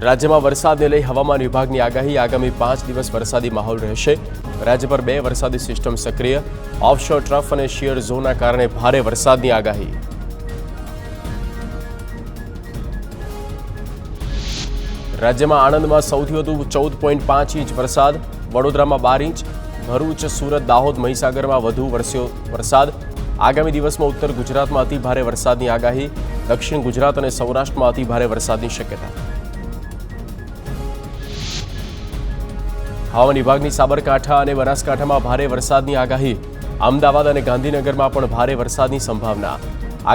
રાજ્યમાં વરસાદને લઈ હવામાન વિભાગની આગાહી આગામી 5 દિવસ વરસાદી માહોલ રહેશે। રાજ્ય પર 2 વરસાદી સિસ્ટમ સક્રિય, ઓફશોર ટ્રફ અને શિયર ઝોનના કારણે ભારે વરસાદની આગાહી। રાજ્યમાં આણંદમાં સૌથી વધુ 14.5 ઇંચ વરસાદ, વડોદરામાં 12 ઇંચ, ભરૂચ, સુરત, દાહોદ, મહીસાગરમાં વધુ વરસ્યો વરસાદ। આગામી દિવસમાં ઉત્તર ગુજરાતમાં અતિ ભારે વરસાદની આગાહી, દક્ષિણ ગુજરાત અને સૌરાષ્ટ્રમાં અતિ ભારે વરસાદની શક્યતા। હવામાન વિભાગની સાબરકાંઠા અને બનાસકાંઠામાં ભારે વરસાદની આગાહી, અમદાવાદ અને ગાંધીનગરમાં પણ ભારે વરસાદની સંભાવના।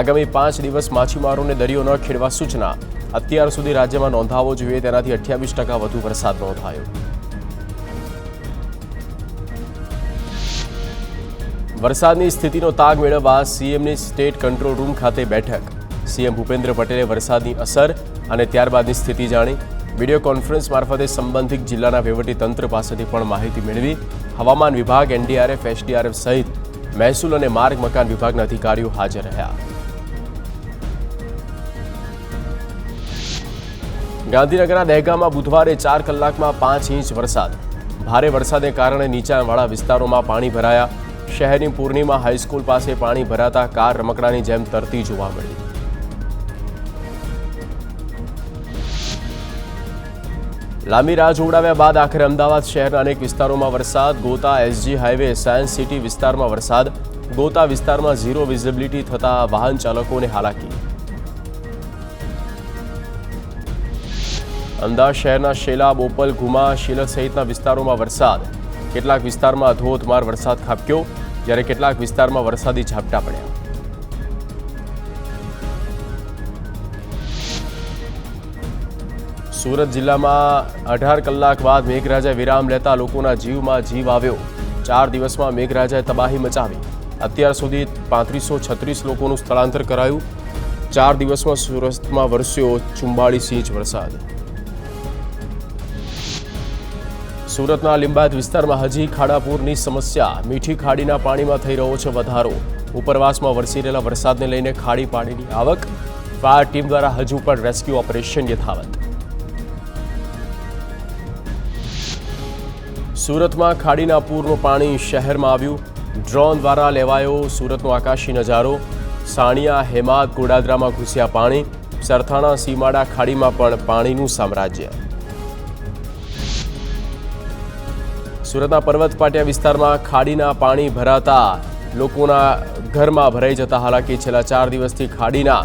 આગામી 5 દિવસ માછીમારોને દરિયો ન ખેડવા સૂચના। અત્યાર સુધી રાજ્યમાં નોંધાવો જોઈએ તેનાથી 28% વધુ વરસાદ નોંધાયો। વરસાદની સ્થિતિનો તાગ મેળવવા સીએમની સ્ટેટ કંટ્રોલ રૂમ ખાતે બેઠક। સીએમ ભૂપેન્દ્ર પટેલે વરસાદની અસર અને ત્યારબાદની સ્થિતિ જાણી। વિડીયો કોન્ફરન્સ મારફતે સંબંધિત જિલ્લાના વહીવટીતંત્ર પાસેથી પણ માહિતી મેળવી। હવામાન વિભાગ, એનડીઆરએફ, એસડીઆરએફ સહિત મહેસૂલ અને માર્ગ મકાન વિભાગના અધિકારીઓ હાજર રહ્યા। ગાંધીનગરના દહેગામમાં બુધવારે 4 કલાકમાં 5 ઇંચ વરસાદ। ભારે વરસાદને કારણે નીચાણવાળા વિસ્તારોમાં પાણી ભરાયા। શહેરની પૂર્ણિમા હાઈસ્કૂલ પાસે પાણી ભરાતા કાર રમકડાની જેમ તરતી જોવા મળી। લાંબી રાહ જોવડાવ્યા બાદ આખરે અમદાવાદ શહેરના અનેક વિસ્તારોમાં વરસાદ। ગોતા એસજી હાઈવે, સાયન્સ સિટી વિસ્તારમાં વરસાદ। ગોતા વિસ્તારમાં ઝીરો વિઝિબિલિટી થતા વાહન ચાલકોને હાલાકી। અમદાવાદ શહેરના શેલા, બોપલ, ઘુમા, શિલક સહિતના વિસ્તારોમાં વરસાદ। કેટલાક વિસ્તારમાં ધોધમાર વરસાદ ખાબક્યો, જ્યારે કેટલાક વિસ્તારમાં વરસાદી ઝાપટા પડ્યા। સુરત જિલ્લામાં 18 કલાક બાદ મેઘરાજાએ વિરામ લેતા લોકોના જીવમાં જીવ આવ્યો। 4 દિવસમાં મેઘરાજાએ તબાહી મચાવી। અત્યાર સુધી 3536 લોકોનું સ્થળાંતર કરાયું। 4 દિવસમાં સુરતમાં વરસ્યો 44 ઇંચ વરસાદ। સુરતના લિંબાયત વિસ્તારમાં હજી ખાડાપૂરની સમસ્યા। મીઠી ખાડીના પાણીમાં થઈ રહ્યો છે વધારો। ઉપરવાસમાં વરસી રહેલા વરસાદને લઈને ખાડી પાણીની આવક। ફાયર ટીમ દ્વારા હજુ પણ રેસ્ક્યુ ઓપરેશન યથાવત। સુરતમાં ખાડીના પૂરનું પાણી શહેરમાં આવ્યું। ડ્રોન દ્વારા લેવાયો સુરતનો આકાશી નજારો। સાણિયા, હેમાદ, ગોડાદરામાં ઘૂસ્યા પાણી। સરથાણા, સીમાડા ખાડીમાં પણ પાણીનું સામ્રાજ્ય। સુરતના પર્વત પાટિયા વિસ્તારમાં ખાડીના પાણી ભરાતા લોકોના ઘરમાં ભરાઈ જતા હાલાકી। છેલ્લા 4 દિવસથી ખાડીના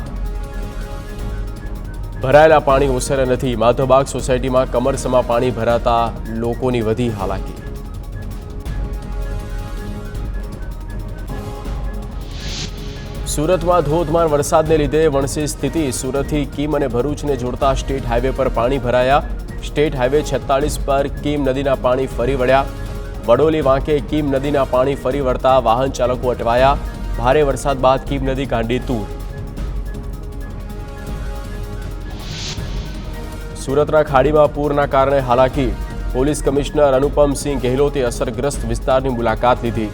ભરાયેલા પાણી ઓસર્યા નથી। માધવબાગ સોસાયટીમાં કમરસમાં પાણી ભરાતા લોકોની વધી હાલાકી। સુરતમાં ધોધમાર વરસાદને લીધે વણસી સ્થિતિ। સુરતથી કીમ અને ભરૂચને જોડતા સ્ટેટ હાઈવે પર પાણી ભરાયા। સ્ટેટ હાઈવે 46 પર કીમ નદીના પાણી ફરી વળ્યા। વડોલી વાંકે કીમ નદીના પાણી ફરી વળતા વાહન ચાલકો અટવાયા। ભારે વરસાદ બાદ કીમ નદી કાંડી તૂર। સુરતના ખાડીમાં પૂરના કારણે હાલાકી। પોલીસ કમિશનર અનુપમસિંહ ગેહલોતે અસરગ્રસ્ત વિસ્તારની મુલાકાત લીધી।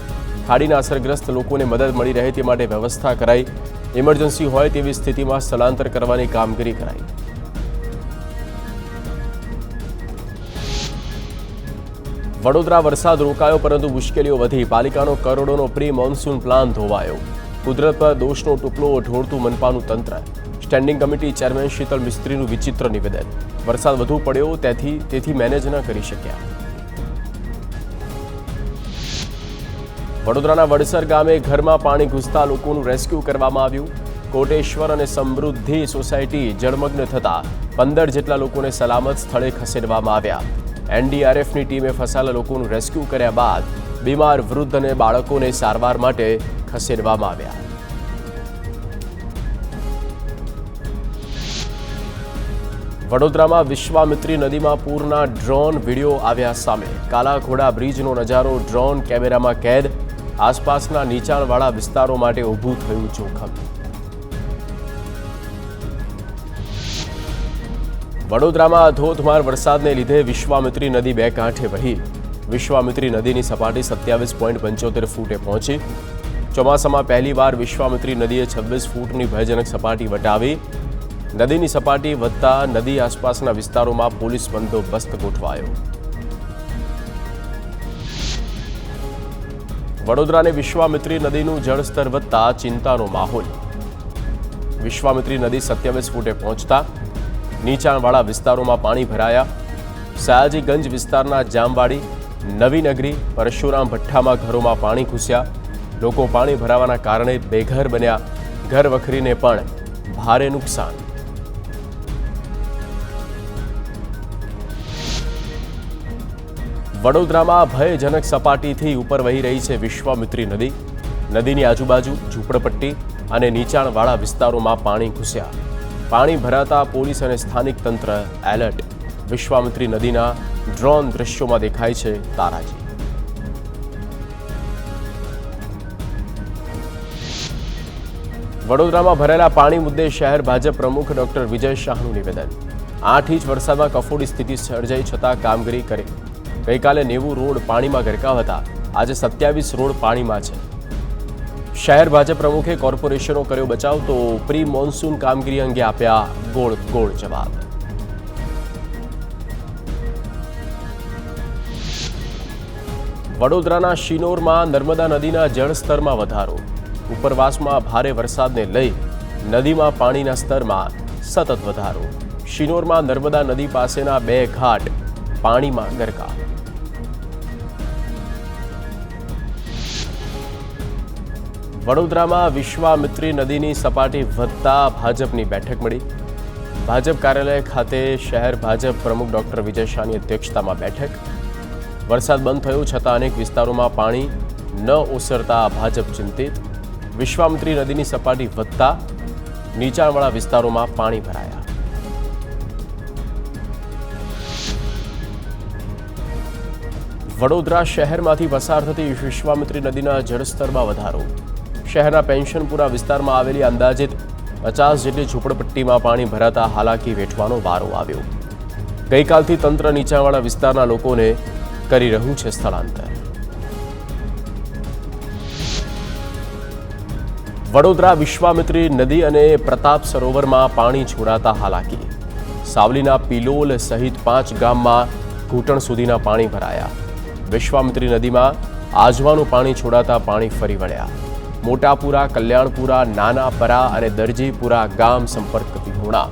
ખાડીના અસરગ્રસ્ત લોકોને મદદ મળી રહે તે માટે વ્યવસ્થા કરાઈ। ઇમરજન્સી હોય તેવી સ્થિતિમાં સ્થળાંતર કરવાની કામગીરી કરાઈ। વડોદરા વરસાદ રોકાયો પરંતુ મુશ્કેલીઓ વધી। પાલિકાનો કરોડોનો પ્રી મોન્સૂન પ્લાન ધોવાયો। કુદરત પર દોષનો ટુકડો ઢોળતું મનપાનું તંત્ર। સ્ટેન્ડિંગ કમિટી ચેરમેન શીતલ મિસ્ત્રીનું વિચિત્ર નિવેદન। વરસાદ વધુ પડ્યો તેથી મેનેજ ન કરી શક્યા। વડોદરાના વડસર ગામે ઘરમાં પાણી ઘૂસતા લોકોનું રેસ્ક્યુ કરવામાં આવ્યું। કોટેશ્વર અને સમૃદ્ધિ સોસાયટી જળમગ્ન થતા 15 જેટલા લોકોને સલામત સ્થળે ખસેડવામાં આવ્યા। એનડીઆરએફની ટીમે ફસાયેલા લોકોનું રેસ્ક્યુ કર્યા બાદ બીમાર, વૃદ્ધ અને બાળકોને સારવાર માટે ખસેડવામાં આવ્યા। વડોદરામાં વિશ્વામિત્રી નદીમાં પૂરના ડ્રોન વિડીયો આવ્યા સામે। કાલાઘોડા બ્રિજનો નજારો ડ્રોન કેમેરામાં કેદ। આસપાસના નીચાણવાળા વિસ્તારો માટે ઊભું થયું જોખમ। વડોદરામાં ધોધમાર વરસાદને લીધે વિશ્વામિત્રી નદી બે કાંઠે વહી। વિશ્વામિત્રી નદીની સપાટી 27.75 ફૂટે પહોંચી। ચોમાસામાં પહેલીવાર વિશ્વામિત્રી નદીએ 26 ફૂટની ભયજનક સપાટી વટાવી। નદીની સપાટી વધતા નદી આસપાસના વિસ્તારોમાં પોલીસ બંદોબસ્ત ગોઠવાયો. વડોદરાની વિશ્વામિત્રી નદીનું જળસ્તર વધતા ચિંતાનો માહોલ. વિશ્વામિત્રી નદી 27 ફૂટે પહોંચતા નીચાણવાળા વિસ્તારોમાં પાણી ભરાયા. સયાજીગંજ વિસ્તારના જામવાડી, નવીનગરી, પરશુરામ ભઠ્ઠામાં ઘરોમાં પાણી ઘૂસ્યા. લોકો પાણી ભરાવાના કારણે બેઘર બન્યા. ઘર વખરીને પણ ભારે નુકસાન. વડોદરામાં ભયજનક સપાટીથી ઉપર વહી રહી છે વિશ્વામિત્રી નદી. નદીની આજુબાજુ ઝૂંપડપટ્ટી અને નીચાણવાળા વિસ્તારોમાં પાણી ઘૂસ્યા. પાણી ભરાતા પોલીસ અને સ્થાનિક તંત્ર એલર્ટ. વિશ્વામિત્રી નદીના ડ્રોન દ્રશ્યોમાં દેખાય છે તારાજી. વડોદરામાં ભરેલા પાણી મુદ્દે શહેર ભાજપ પ્રમુખ ડોક્ટર વિજય શાહનું નિવેદન. 8 ઇંચ વરસાદમાં કફોડી સ્થિતિ સર્જાઈ છતાં કામગીરી કરી. ગઈકાલે 90 રોડ પાણીમાં ગરકાવ હતા. આજે 27 રોડ પાણીમાં છે. શહેર ભાજપ પ્રમુખે કોર્પોરેશનો કર્યો બચાવ તો પ્રી મોન્સૂન કામગીરી અંગે આપ્યા ગોળ જવાબ. વડોદરાના શિનોરમાં નર્મદા નદીના જળસ્તરમાં વધારો. ઉપરવાસમાં ભારે વરસાદને લઈ નદીમાં પાણીના સ્તરમાં સતત વધારો. શિનોરમાં નર્મદા નદી પાસેના 2 ઘાટ પાણીમાં ગરકાવ. વડોદરામાં વિશ્વામિત્રી નદીની સપાટી વધતા ભાજપની બેઠક મળી. ભાજપ કાર્યાલય ખાતે શહેર ભાજપ પ્રમુખ ડોક્ટર વિજય શાહની અધ્યક્ષતામાં બેઠક. વરસાદ બંધ થયો છતાં અનેક વિસ્તારોમાં પાણી ન ઓસરતા ભાજપ ચિંતિત. વિશ્વામિત્રી નદીની સપાટી વધતા નીચાણવાળા વિસ્તારોમાં પાણી ભરાયા. વડોદરા શહેરમાંથી પસાર થતી વિશ્વામિત્રી નદીના જળસ્તરમાં વધારો. શહેરના પેન્શનપુરા વિસ્તારમાં આવેલી અંદાજિત 50 જેટલી ઝૂંપડપટ્ટીમાં પાણી ભરાતા હાલાકી વેઠવાનો વારો આવ્યો. ગઈકાલથી તંત્ર નીચાણવાળા વિસ્તારના લોકોને કરી રહ્યું છે સ્થળાંતર. વડોદરા વિશ્વામિત્રી નદી અને પ્રતાપ સરોવરમાં પાણી છોડાતા હાલાકી. સાવલીના પિલોલ સહિત 5 ગામમાં ઘૂંટણ સુધીના પાણી ભરાયા. વિશ્વામિત્રી નદીમાં આજવાનું પાણી છોડાતા પાણી ફરી વળ્યા. મોટાપુરા, કલ્યાણપુરા, નાનાપરા અને દરજીપુરા ગામ સંપર્ક વિહોણા.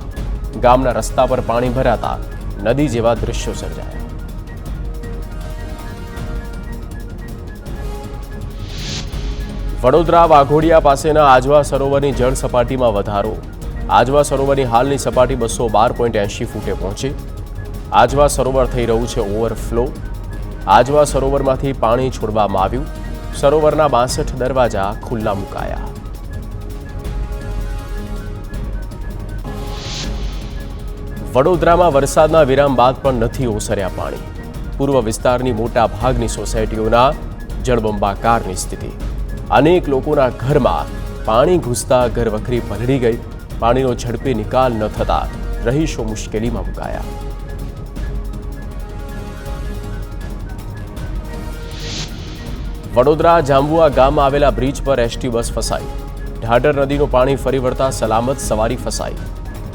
ગામના રસ્તા પર પાણી ભરાતા નદી જેવા દ્રશ્યો સર્જાયા. વડોદરા વાઘોડિયા પાસેના આજવા સરોવરની જળ સપાટીમાં વધારો. આજવા સરોવરની હાલની સપાટી 212.80 ફૂટે પહોંચી. આજવા સરોવર થઈ રહ્યું છે ઓવરફ્લો. આજવા સરોવરમાંથી પાણી છોડવામાં આવ્યું. સરોવરના 62 દરવાજા ખુલ્લા મુકાયા. વડોદરામાં વરસાદના વિરામ બાદ પણ નથી ઓસર્યા પાણી. પૂર્વ વિસ્તારની મોટા ભાગની સોસાયટીઓના જળબંબાકારની સ્થિતિ. અનેક લોકોના ઘરમાં પાણી ઘૂસતા ઘર વખરી પલળી ગઈ. પાણીનો ઝડપી નિકાલ ન થતા રહીશો મુશ્કેલીમાં મુકાયા. વડોદરા જાંબુઆ ગામમાં આવેલા બ્રિજ પર એસટી બસ ફસાઈ. ઢાઢર નદીનું પાણી ફરી વળતા સલામત સવારી ફસાઈ.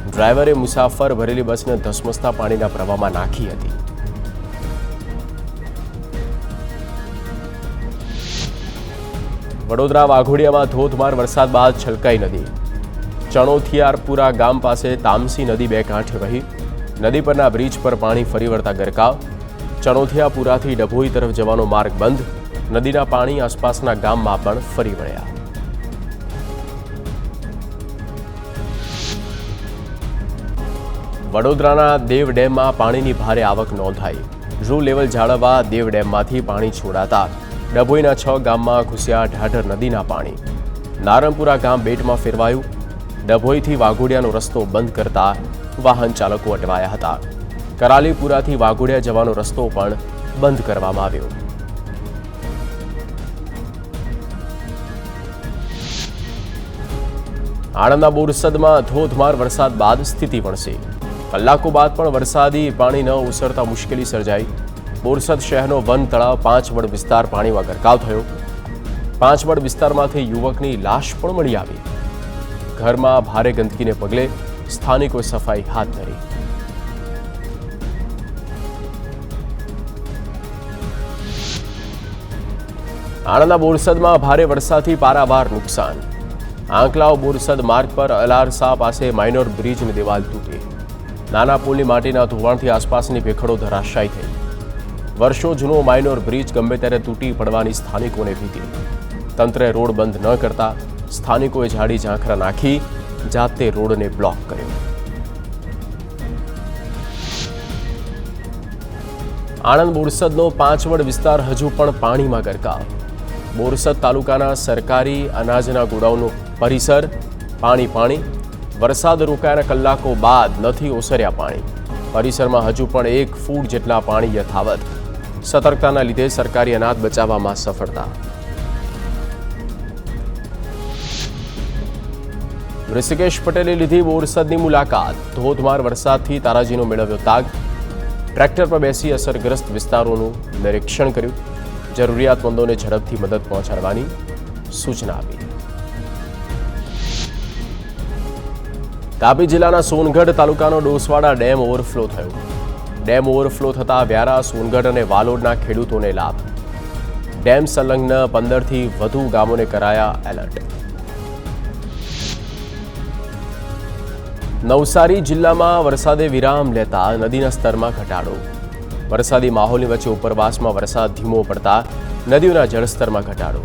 ડ્રાઈવરે મુસાફર ભરેલી બસને ધસમસતા પાણીના પ્રવાહમાં નાખી હતી. વડોદરા વાઘોડિયામાં ધોધમાર વરસાદ બાદ છલકાઈ નદી. ચણોથિયારપુરા ગામ પાસે તામસી નદી 2 કાંઠે વહી. નદી પરના બ્રિજ પર પાણી ફરી વળતા ગરકાવ. ચણોથિયાપુરાથી ડભોઈ તરફ જવાનો માર્ગ બંધ. નદીના પાણી આસપાસના ગામમાં પણ ફરી વળ્યા. વડોદરાના દેવ ડેમમાં પાણીની ભારે આવક નોંધાઈ. રૂ લેવલ જાળવવા દેવ ડેમમાંથી પાણી છોડાતા ડભોઈના 6 ગામમાં ઘૂસ્યા ઢાઢર નદીના પાણી. નારણપુરા ગામ બેટમાં ફેરવાયું. ડભોઈથી વાઘોડિયાનો રસ્તો બંધ કરતા વાહન ચાલકો અટવાયા હતા. કરાલીપુરાથી વાઘોડિયા જવાનો રસ્તો પણ બંધ કરવામાં આવ્યો. આણંદના બોરસદમાં ધોધમાર વરસાદ બાદ સ્થિતિ વણસી. કલાકો બાદ પણ વરસાદી પાણી ન ઓસરતા મુશ્કેલી સર્જાઈ. બોરસદ શહેરનો વન તળાવ 5 વડ વિસ્તાર પાણીમાં ગરકાવ થયો. 5 વડ વિસ્તારમાંથી યુવકની લાશ પણ મળી આવી. ઘરમાં ભારે ગંદકીને પગલે સ્થાનિકોએ સફાઈ હાથ ધરી. આણંદના બોરસદમાં ભારે વરસાદથી પારાવાર નુકસાન. આંકલાવ બોરસદ માર્ગ પર અલારસા પાસે માઇનોર બ્રિજની દિવાલ તૂટી. નાના પુલની માટીના ધોવાણથી આસપાસની ભેખડો ધરાશાયી થઈ. વર્ષો જૂનો માઇનોર બ્રિજ ગમે ત્યારે તૂટી પડવાની સ્થાનિકોને ભીતિ. તંત્રે રોડ બંધ ન કરતા સ્થાનિકોએ ઝાડી ઝાંખરા નાખી જાતે રોડને બ્લોક કર્યો. આણંદ બોરસદનો પાંચવડ વિસ્તાર હજુ પણ પાણીમાં ગરકાવ. બોરસદ તાલુકાના સરકારી અનાજના ગોડાઉનનો પરિસર પાણી. વરસાદ રોકાયાના કલાકો બાદ નથી ઓસર્યા પાણી. પરિસરમાં હજુ પણ 1 ફૂટ જેટલા પાણી યથાવત. સતર્કતાના લીધે સરકારી અનાજ બચાવવામાં સફળતા. ઋષિકેશ પટેલે લીધી બોરસદની મુલાકાત. ધોધમાર વરસાદથી તારાજીનો મેળવ્યો તાગ. ટ્રેક્ટર પર બેસી અસરગ્રસ્ત વિસ્તારોનું નિરીક્ષણ કર્યું. જરૂરિયાતમંદોને ઝડપથી મદદ પહોંચાડવાની સૂચના આપી. તાપી જિલ્લાના સોનગઢ તાલુકાનો ડોસવાડા ડેમ ઓવરફ્લો થયો. ડેમ ઓવરફ્લો થતાં વ્યારા, સોનગઢ અને વાલોડના ખેડૂતોને લાભ. ડેમ સંલગ્ન 15થી વધુ ગામોને કરાયા એલર્ટ. નવસારી જિલ્લામાં વરસાદે વિરામ લેતા નદીના સ્તરમાં ઘટાડો. વરસાદી માહોલની વચ્ચે ઉપરવાસમાં વરસાદ ધીમો પડતા નદીઓના જળસ્તરમાં ઘટાડો.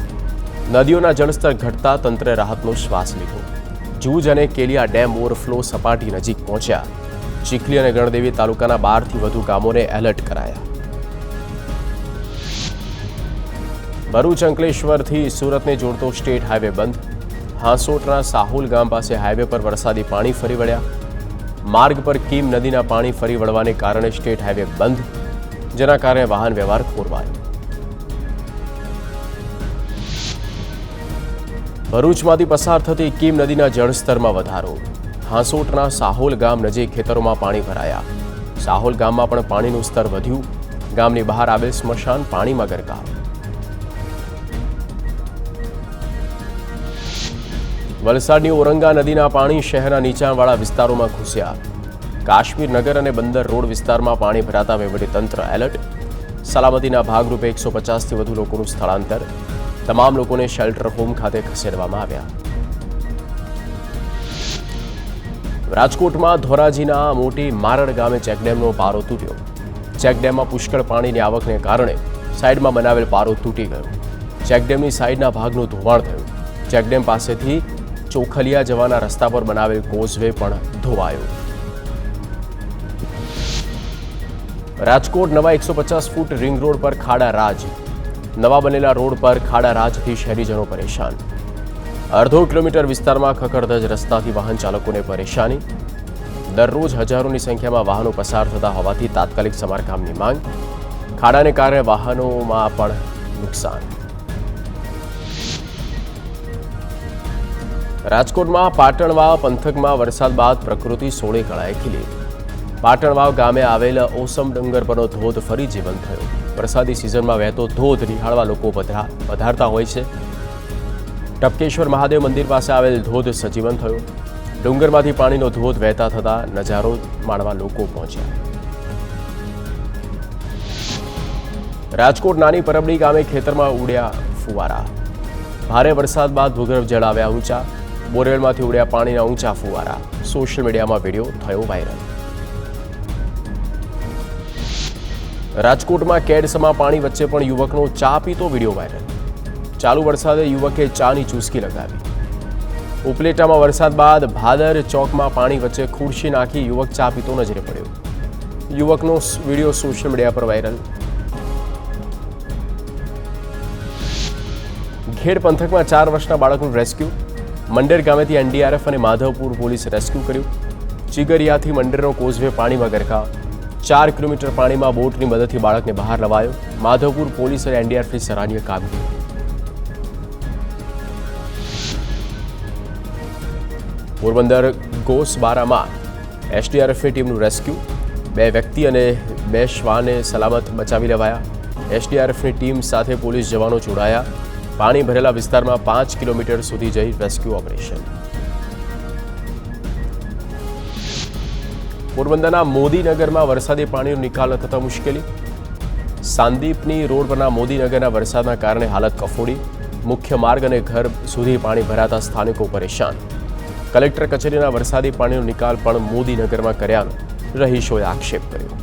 નદીઓના જળસ્તર ઘટતા તંત્રે રાહતનો શ્વાસ લીધો. જૂજ અને કેલિયા ડેમ ઓવરફ્લો સપાટી નજીક પહોંચ્યા. ચીખલી અને ગણદેવી તાલુકાના 12થી વધુ ગામોને એલર્ટ કરાયા. ભરૂચ અંકલેશ્વરથી સુરતને જોડતો સ્ટેટ હાઈવે બંધ. હાંસોટના સાહુલ ગામ પાસે હાઈવે પર વરસાદી પાણી ફરી વળ્યા. માર્ગ પર કીમ નદીના પાણી ફરી વળવાને કારણે સ્ટેટ હાઈવે બંધ, જેના કારણે વાહન વ્યવહાર ખોરવાયો. ભરૂચમાંથી પસાર થતી કીમ નદીના જળસ્તરમાં વધારો. હાંસોટના સાહોલ ગામ નજીક ખેતરોમાં પાણી ભરાયા. સાહોલ ગામમાં પણ પાણીનું સ્તર વધ્યું. ગામની બહાર આવેલ સ્મશાન પાણીમાં ગરકાવ. વલસાડની ઓરંગા નદીના પાણી શહેરના નીચાણવાળા વિસ્તારોમાં ઘૂસ્યા. કાશ્મીર નગર અને બંદર રોડ વિસ્તારમાં પાણી ભરાતા વહીવટીતંત્ર એલર્ટ. સલામતીના ભાગરૂપે 150થી વધુ લોકોનું સ્થળાંતર. તમામ લોકોને શેલ્ટર હોમ ખાતે ખસેડવામાં આવ્યા. રાજકોટમાં ધોરાજીના મોટી મારડ ગામે ચેકડેમનો પારો તૂટ્યો. ચેકડેમમાં પુષ્કળ પાણીની આવકને કારણે સાઈડમાં બનાવેલ પારો તૂટી ગયો. ચેકડેમની સાઈડના ભાગનું ધોવાણ થયું. ચેકડેમ પાસેથી ચોખલિયા જવાના રસ્તા પર બનાવેલ કોઝવે પણ ધોવાયો. રાજકોટ નવા 150 ફૂટ રિંગ રોડ પર ખાડા રાજ. નવા બનેલા રોડ પર ખાડા રાજથી શહેરીજનો પરેશાન. અડધો કિલોમીટર વિસ્તારમાં ખખડધજ રસ્તાથી વાહન ચાલકોને પરેશાની. દરરોજ હજારોની સંખ્યામાં વાહનો પસાર થતા હોવાથી તાત્કાલિક સમારકામની માંગ. ખાડાને કારણે વાહનોમાં પણ નુકસાન. રાજકોટમાં પાટણવાવ પંથકમાં વરસાદ બાદ પ્રકૃતિ સોળે કળાએ ખીલી. પાટણવાવ ગામે આવેલ ઓસમ ડુંગર પરનો ધોધ ફરી જીવંત થયો. વરસાદી સિઝનમાં વહેતો ધોધ નિહાળવા લોકો પધારતા હોય છે. ટપકેશ્વર મહાદેવ મંદિર પાસે આવેલ ધોધ સજીવન થયો. ડુંગરમાંથી પાણીનો ધોધ વહેતા થતા નજારો માણવા લોકો પહોંચ્યા. રાજકોટ નાની પરબડી ગામે ખેતરમાં ઉડ્યા ફુવારા. ભારે વરસાદ બાદ ભૂગર્ભ જળ આવ્યા ઊંચા. બોરવેલમાંથી ઉડ્યા પાણીના ઊંચા ફુવારા. સોશિયલ મીડિયામાં વિડીયો થયો વાયરલ. રાજકોટમાં કેડસમાં પાણી વચ્ચે પણ યુવકનો ચા પીતો વિડીયો વાયરલ. ચાલુ વરસાદે યુવકે ચાની ચૂસકી લગાવી. ઉપલેટામાં વરસાદ બાદ ભાદર ચોકમાં પાણી વચ્ચે ખુરશી નાખી યુવક ચા પીતો નજરે પડ્યો. યુવકનો વિડીયો સોશિયલ મીડિયા પર વાયરલ. ખેડ પંથકમાં 4 વર્ષના બાળકનું રેસ્ક્યુ. મંડેર ગામેથી એનડીઆરએફ અને માધવપુર પોલીસે રેસ્ક્યુ કર્યું. ચીગરિયાથી મંડેરનો કોઝવે પાણીમાં ગરકાવ. 4 કિલોમીટર પાણીમાં બોટની મદદથી બાળકને બહાર લવાયો. માધવપુર પોલીસ અને એનડીઆરએફની સરાહનીય કામગીરી. પોરબંદર ગોસબારામાં એસડીઆરએફની ટીમનું રેસ્ક્યુ. 2 વ્યક્તિ અને 2 શ્વાનને સલામત બચાવી લેવાયા. એસડીઆરએફની ટીમ સાથે પોલીસ જવાનો જોડાયા. પાણી ભરેલા વિસ્તારમાં 5 કિલોમીટર સુધી જઈ રેસ્ક્યુ ઓપરેશન. પોરબંદરના મોદીનગરમાં વરસાદી પાણીનો નિકાલ ન થતા મુશ્કેલી. સાંદીપની રોડ પરના મોદીનગરના વરસાદના કારણે હાલત કફોડી. મુખ્ય માર્ગ અને ઘર સુધી પાણી ભરાતા સ્થાનિકો પરેશાન. કલેક્ટર કચેરીના વરસાદી પાણીનો નિકાલ પણ મોદીનગરમાં કર્યાનો રહીશોએ આક્ષેપ કર્યો.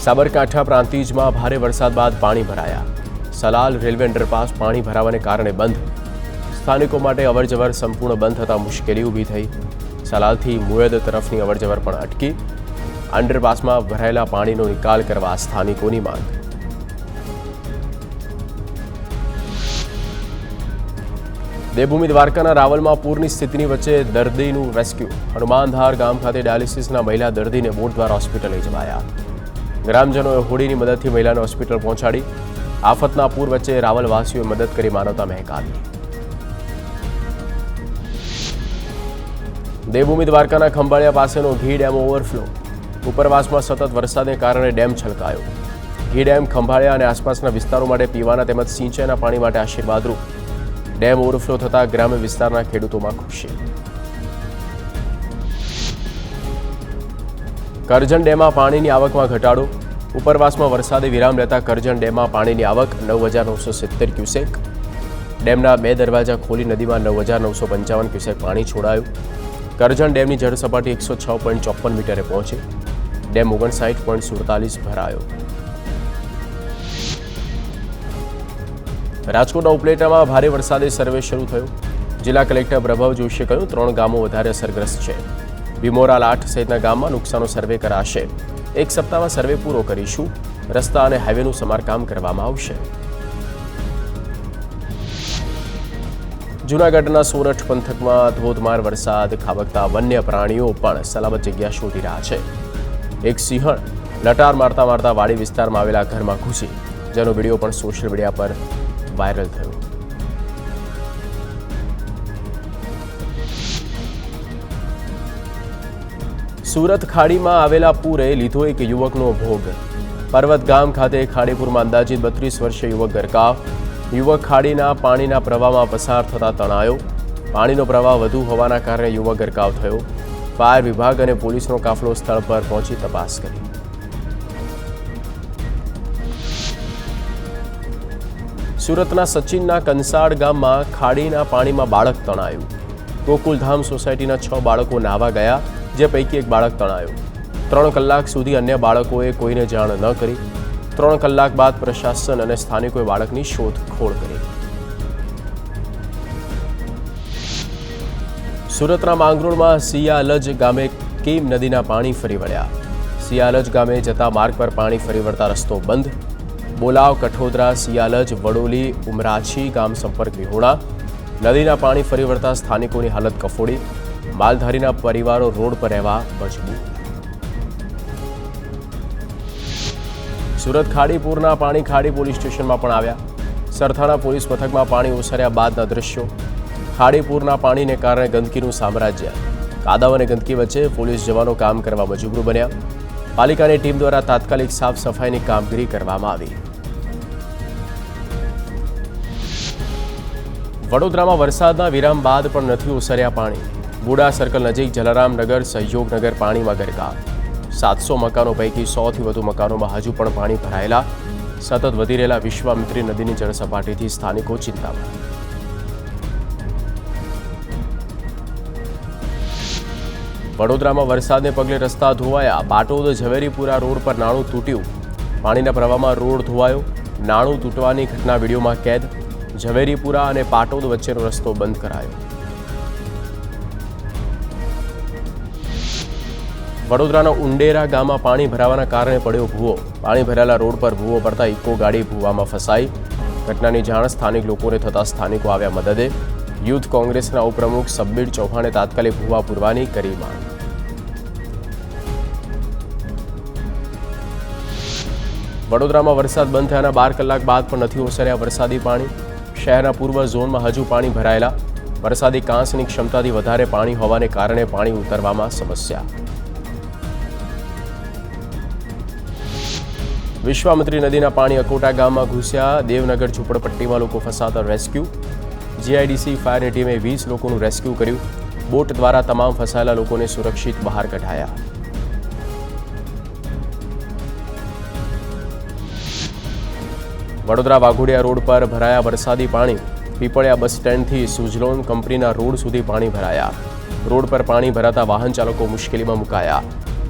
સાબરકાંઠા પ્રાંતિજમાં ભારે વરસાદ બાદ પાણી ભરાયા. સલાલ રેલવે અંડરપાસ પાણી ભરાવાને કારણે બંધ. સ્થાનિકો માટે અવરજવર સંપૂર્ણ બંધ થતાં મુશ્કેલી ઊભી થઈ. સલાલથી મુયદ તરફની અવરજવર પણ અટકી. અંડરપાસમાં ભરાયેલા પાણીનો નિકાલ કરવા સ્થાનિકોની માંગ. દેવભૂમિ દ્વારકાના રાવલમાં પૂરની સ્થિતિની વચ્ચે દર્દીનું રેસ્ક્યુ. હનુમાનધાર ગામ ખાતે ડાયાલિસિસના મહિલા દર્દીને બોટ દ્વારા હોસ્પિટલ લઈ જવાયા. ગ્રામજનોએ હોડીની મદદથી મહિલાને હોસ્પિટલ પહોંચાડી. આફતના પૂર વચ્ચે રાવલવાસીઓએ મદદ કરી માનવતા મહેકાવી. દેવભૂમિ દ્વારકાના ખંભાળિયા પાસેનો ઘી ડેમ ઓવરફ્લો. ઉપરવાસમાં સતત વરસાદને કારણે ડેમ છલકાયો. ઘી ડેમ ખંભાળિયા અને આસપાસના વિસ્તારો માટે પીવાના તેમજ સિંચાઈના પાણી માટે આશીર્વાદરૂપ. ડેમ ઓવરફ્લો થતાં ગ્રામ્ય વિસ્તારના ખેડૂતોમાં ખુશી. કરજણ ડેમમાં પાણીની આવકમાં ઘટાડો. ઉપરવાસમાં વરસાદે વિરામ લેતા કરજણ ડેમમાં પાણીની આવક 9,970 ક્યુસેક. ડેમના 2 દરવાજા ખોલી નદીમાં 9,955 ક્યુસેક પાણી છોડાયું. કરજણ ડેમની જળ સપાટી 106.54 મીટરે પહોંચી. ડેમ 59.47 ભરાયો. રાજકોટના ઉપલેટામાં ભારે વરસાદે સર્વે શરૂ થયો. જિલ્લા કલેક્ટર પ્રભવ જોશીએ કહ્યું 3 ગામો વધારે અસરગ્રસ્ત છે. ભીમોરા લાઠ સહિતના ગામમાં નુકસાનનો સર્વે કરાશે. 1 સપ્તાહમાં સર્વે પૂરો કરીશું. રસ્તા અને હાઈવેનું સમારકામ કરવામાં આવશે. જૂનાગઢના સોરઠ પંથકમાં ધોધમાર વરસાદ ખાબકતા વન્ય પ્રાણીઓ પણ સલામત જગ્યા શોધી રહ્યા છે. એક સિંહણ લટાર મારતા મારતા વાડી વિસ્તારમાં આવેલા ઘરમાં ઘૂસી, જેનો વિડીયો પણ સોશિયલ મીડિયા પર વાયરલ થયો. સુરત ખાડીમાં આવેલા પૂરે લીધો એક યુવકનો ભોગ. પર્વત ગામ ખાતે ખાડીપુરમાં અંદાજિત 32 વર્ષીય યુવક ગરકાવ. યુવક ખાડીના પાણીના પ્રવાહમાં પસાર થતા તણાયો. પાણીનો પ્રવાહ વધુ હોવાના કારણે યુવક ગરકાવ થયો. ફાયર વિભાગ અને પોલીસનો કાફલો સ્થળ પર પહોંચી તપાસ કરી. સુરતના સચિનના કંસાડ ગામમાં ખાડીના પાણીમાં બાળક તણાયું. ગોકુલધામ સોસાયટીના 6 બાળકો નાહવા ગયા, જે પૈકી એક બાળક તણાયો. 3 કલાક સુધી અન્ય બાળકોએ કોઈને જાણ ન કરી. 3 કલાક બાદ પ્રશાસન અને સ્થાનિકોએ બાળકની શોધખોળ કરી. સુરતના માંગરોળમાં સિયાલજ ગામે કેમ નદીના પાણી ફરી વળ્યા. સિયાલજ ગામે જતા માર્ગ પર પાણી ફરી વળતા રસ્તો બંધ. બોલાવ, કઠોદરા, સિયાલજ, વડોલી, ઉમરાછી ગામ સંપર્ક વિહોણા. નદીના પાણી ફરી વળતા સ્થાનિકોની હાલત કફોડી. માલધારીના પરિવારો રોડ પર રહેવા મજબૂર. સુરત ખાડીપુરના પાણી ખાડી પોલીસ સ્ટેશનમાં પણ આવ્યા. સરથાણા પોલીસ મથકમાં પાણી ઓસર્યા બાદના દ્રશ્યો. ખાડીપુરના પાણીને કારણે ગંદકીનું સામ્રાજ્ય. કાદવ અને ગંદકી વચ્ચે પોલીસ જવાનો કામ કરવા મજબૂર બન્યા. પાલિકાની ટીમ દ્વારા તાત્કાલિક સાફ સફાઈની કામગીરી કરવામાં આવી. વડોદરામાં વરસાદના વિરામ બાદ પણ નથી ઓસર્યા પાણી. બુડા સર્કલ નજીક જલારામનગર, સહયોગનગર પાણીમાં ગરકાવ. 700 મકાનો પૈકી 100થી વધુ મકાનોમાં હજુ પણ પાણી ભરાયેલા. સતત વધી રહેલા વિશ્વામિત્રી નદીની જળ સપાટીથી સ્થાનિકો ચિંતામાં. વડોદરામાં વરસાદને પગલે રસ્તા ધોવાયા. પાટોદ ઝવેરીપુરા રોડ પર નાણું તૂટ્યું. પાણીના પ્રવાહમાં રોડ ધોવાયો. નાણું તૂટવાની ઘટના વિડીયોમાં કેદ. ઝવેરીપુરા અને પાટોદ વચ્ચેનો રસ્તો બંધ કરાયો. વડોદરાના ઉંડેરા ગામમાં પાણી ભરાવાના કારણે પડ્યો ભૂવો. પાણી ભરાયેલા રોડ પર ભૂવો પડતા ઇકો ગાડી ભૂવામાં ફસાઈ. ઘટનાની જાણ સ્થાનિક લોકોને થતાં સ્થાનિકો આવ્યા મદદે. યુથ કોંગ્રેસના ઉપપ્રમુખ સબ્બીર ચૌહાણે તાત્કાલિક ભૂવા પૂરવાની કરી માંગ. વડોદરામાં વરસાદ બંધ થયાના 12 કલાક બાદ પણ નથી ઓસર્યા વરસાદી પાણી. શહેરના પૂર્વ ઝોનમાં હજુ પાણી ભરાયેલા. વરસાદી કાંસની ક્ષમતાથી વધારે પાણી હોવાને કારણે પાણી ઉતરવામાં સમસ્યા. વિશ્વામિત્રી નદીના પાણી અકોટા ગામમાં ઘૂસ્યા. દેવનગર ઝૂંપડપટ્ટીમાં લોકો ફસાતા રેસ્ક્યુ. જીઆઈડીસી ફાયરની ટીમે 20 લોકોનું રેસ્ક્યુ કર્યું. બોટ દ્વારા તમામ ફસાયેલા લોકોને સુરક્ષિત બહાર કઢાયા. વડોદરા વાઘોડિયા રોડ પર ભરાયા વરસાદી પાણી. પીપળિયા બસ સ્ટેન્ડથી સુઝલોન કંપનીના રોડ સુધી પાણી ભરાયા. રોડ પર પાણી ભરાતા વાહન ચાલકો મુશ્કેલીમાં મુકાયા.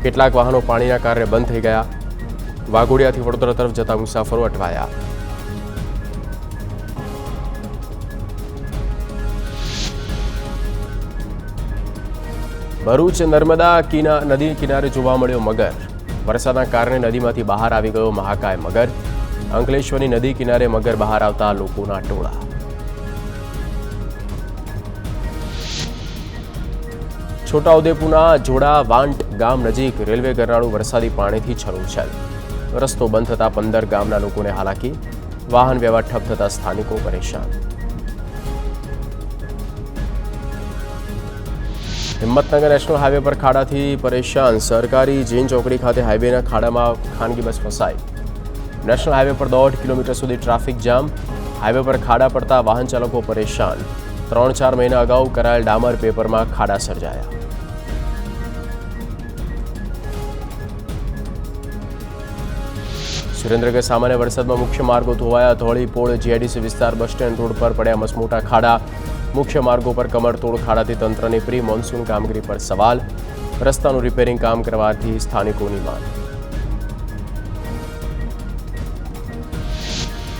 કેટલાક વાહનો પાણીના કારણે બંધ થઈ ગયા. વાઘોડિયાથી વડોદરા તરફ જતા મુસાફરો અટવાયા. ભરૂચ નર્મદા નદી કિનારે જોવા મળ્યો મગર. વરસાદના કારણે નદીમાંથી બહાર આવી ગયો મહાકાય મગર. અંકલેશ્વરની નદી કિનારે મગર બહાર આવતા લોકોના ટોળા. છોટાઉદેપુરના જોડા વાંટ ગામ નજીક રેલવે ગરનાળું વરસાદી પાણીથી છલોછલ. રસ્તો બંધ થતા 15 ગામના લોકોને હાલાકી. વાહન વ્યવહાર ઠપ થતા સ્થાનિકો પરેશાન. હિંમતનગર નેશનલ હાઈવે પર ખાડાથી પરેશાન. સરકારી જૈન ચોકડી ખાતે હાઈવેના ખાડામાં ખાનગી બસ ફસાઈ. નેશનલ હાઈવે પર 1.5 કિલોમીટર સુધી ટ્રાફિક જામ. હાઈવે પર ખાડા પડતા વાહન ચાલકો પરેશાન. 3-4 મહિના અગાઉ કરાયેલ ડામર પેપરમાં ખાડા સર્જાયા. સુરેન્દ્રનગર સામાન્ય વરસાદમાં મુખ્ય માર્ગો ધોવાયા. ધોળી પોળ જીઆઈડીસી વિસ્તાર બસ સ્ટેન્ડ રોડ પર પડ્યા મસમોટા ખાડા. મુખ્ય માર્ગો પર કમરતોડ ખાડાથી તંત્રની પ્રી મોન્સૂન કામગીરી પર સવાલ. રસ્તાનું રિપેરિંગ કામ કરવાથી સ્થાનિકોની માંગ.